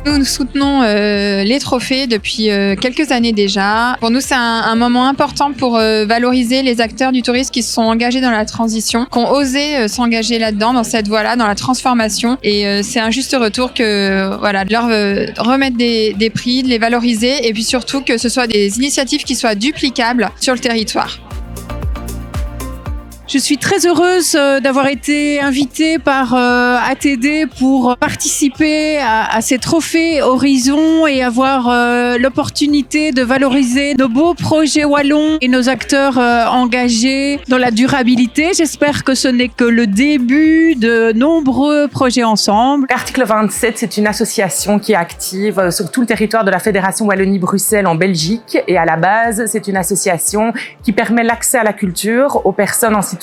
Nous soutenons les trophées depuis quelques années déjà. Pour nous, c'est un moment important pour valoriser les acteurs du tourisme qui se sont engagés dans la transition, qui ont osé s'engager là-dedans, dans cette voie-là, dans la transformation. Et c'est un juste retour que de leur remettre des prix, de les valoriser et puis surtout que ce soit des initiatives qui soient duplicables sur le territoire. Je suis très heureuse d'avoir été invitée par ATD pour participer à ces trophées Horizon et avoir l'opportunité de valoriser nos beaux projets wallons et nos acteurs engagés dans la durabilité. J'espère que ce n'est que le début de nombreux projets ensemble. L'article 27, c'est une association qui est active sur tout le territoire de la Fédération Wallonie-Bruxelles en Belgique. Et à la base, c'est une association qui permet l'accès à la culture aux personnes en situation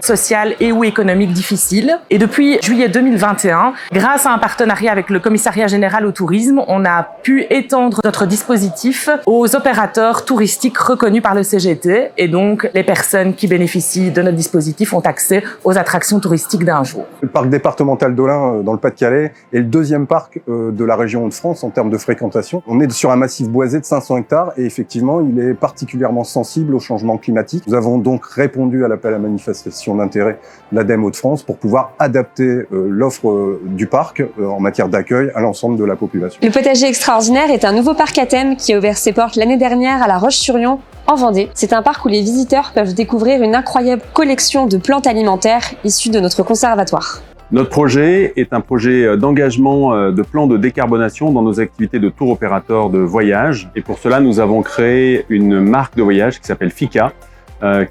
sociale et ou économique difficile. Et depuis juillet 2021, grâce à un partenariat avec le Commissariat général au tourisme, on a pu étendre notre dispositif aux opérateurs touristiques reconnus par le CGT. Et donc, les personnes qui bénéficient de notre dispositif ont accès aux attractions touristiques d'un jour. Le parc départemental d'Olin, dans le Pas-de-Calais, est le deuxième parc de la région de France en termes de fréquentation. On est sur un massif boisé de 500 hectares et effectivement, il est particulièrement sensible au changement climatique. Nous avons donc répondu à l'appel à manifestation d'intérêt de l'ADEME Hauts-de-France pour pouvoir adapter l'offre du parc en matière d'accueil à l'ensemble de la population. Le potager extraordinaire est un nouveau parc à thème qui a ouvert ses portes l'année dernière à La Roche-sur-Yon, en Vendée. C'est un parc où les visiteurs peuvent découvrir une incroyable collection de plantes alimentaires issues de notre conservatoire. Notre projet est un projet d'engagement de plan de décarbonation dans nos activités de tour opérateur de voyage. Et pour cela, nous avons créé une marque de voyage qui s'appelle FICA,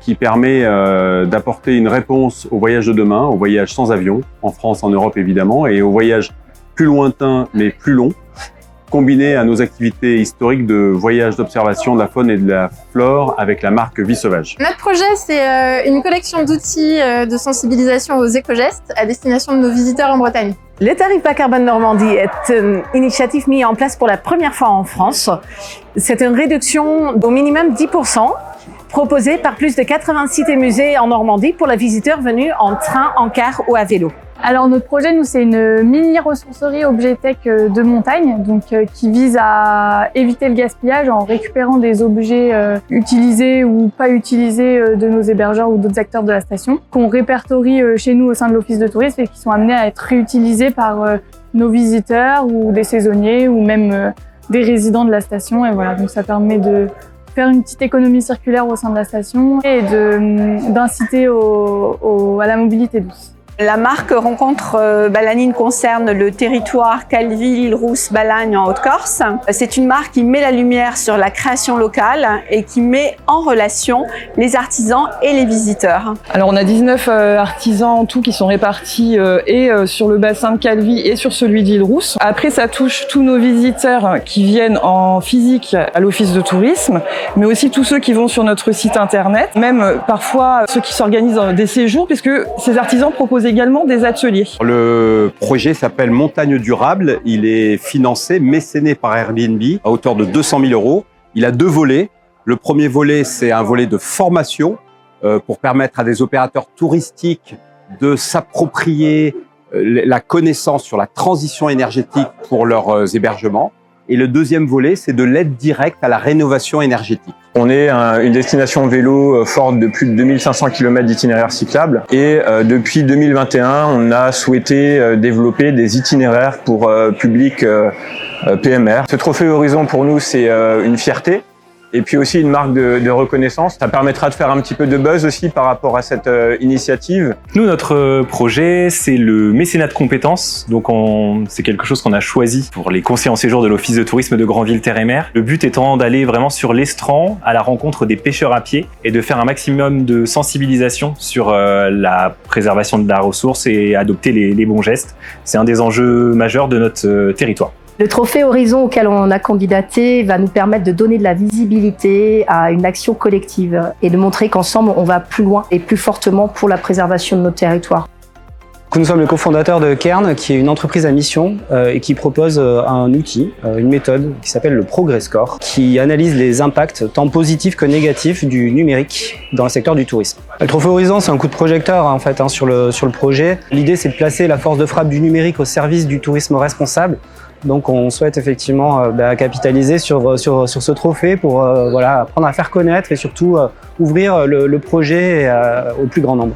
qui permet d'apporter une réponse au voyage de demain, au voyage sans avion, en France, en Europe évidemment, et au voyage plus lointain mais plus long, combiné à nos activités historiques de voyage d'observation de la faune et de la flore avec la marque Vie Sauvage. Notre projet, c'est une collection d'outils de sensibilisation aux éco-gestes à destination de nos visiteurs en Bretagne. Le tarif bas carbone Normandie est une initiative mise en place pour la première fois en France. C'est une réduction d'au minimum 10%. Proposée par plus de 80 sites et musées en Normandie pour les visiteurs venus en train, en car ou à vélo. Alors notre projet, nous, c'est une mini-ressourcerie objet-tech de montagne, donc qui vise à éviter le gaspillage en récupérant des objets utilisés ou pas utilisés de nos hébergeurs ou d'autres acteurs de la station, qu'on répertorie chez nous au sein de l'office de tourisme et qui sont amenés à être réutilisés par nos visiteurs ou des saisonniers ou même des résidents de la station. Et voilà, donc ça permet de faire une petite économie circulaire au sein de la station et d'inciter à la mobilité douce. La marque Rencontre Balanine concerne le territoire Calvi, Île-Rousse, Balagne en Haute-Corse. C'est une marque qui met la lumière sur la création locale et qui met en relation les artisans et les visiteurs. Alors on a 19 artisans en tout qui sont répartis sur le bassin de Calvi et sur celui d'Île-Rousse. Après ça touche tous nos visiteurs qui viennent en physique à l'office de tourisme, mais aussi tous ceux qui vont sur notre site internet, même parfois ceux qui s'organisent des séjours puisque ces artisans proposent également des ateliers. Le projet s'appelle Montagne Durable. Il est financé, mécéné par Airbnb à hauteur de 200 000 €. Il a deux volets. Le premier volet, c'est un volet de formation pour permettre à des opérateurs touristiques de s'approprier la connaissance sur la transition énergétique pour leurs hébergements. Et le deuxième volet, c'est de l'aide directe à la rénovation énergétique. On est une destination vélo forte de plus de 2500 km d'itinéraires cyclables et depuis 2021, on a souhaité développer des itinéraires pour public PMR. Ce trophée Horizon pour nous, c'est une fierté. Et puis aussi une marque de reconnaissance. Ça permettra de faire un petit peu de buzz aussi par rapport à cette initiative. Nous, notre projet, c'est le mécénat de compétences. Donc, c'est quelque chose qu'on a choisi pour les conseillers en séjour de l'Office de tourisme de Granville-Terre-et-Mer. Le but étant d'aller vraiment sur l'estran, à la rencontre des pêcheurs à pied et de faire un maximum de sensibilisation sur la préservation de la ressource et adopter les bons gestes. C'est un des enjeux majeurs de notre territoire. Le trophée Horizon auquel on a candidaté va nous permettre de donner de la visibilité à une action collective et de montrer qu'ensemble on va plus loin et plus fortement pour la préservation de nos territoires. Nous sommes le cofondateur de Kern, qui est une entreprise à mission et qui propose un outil, une méthode qui s'appelle le Progress Score, qui analyse les impacts tant positifs que négatifs du numérique dans le secteur du tourisme. Le Trophée Horizon, c'est un coup de projecteur en fait sur le projet. L'idée, c'est de placer la force de frappe du numérique au service du tourisme responsable. Donc on souhaite effectivement capitaliser sur ce trophée pour apprendre à faire connaître et surtout ouvrir le projet au plus grand nombre.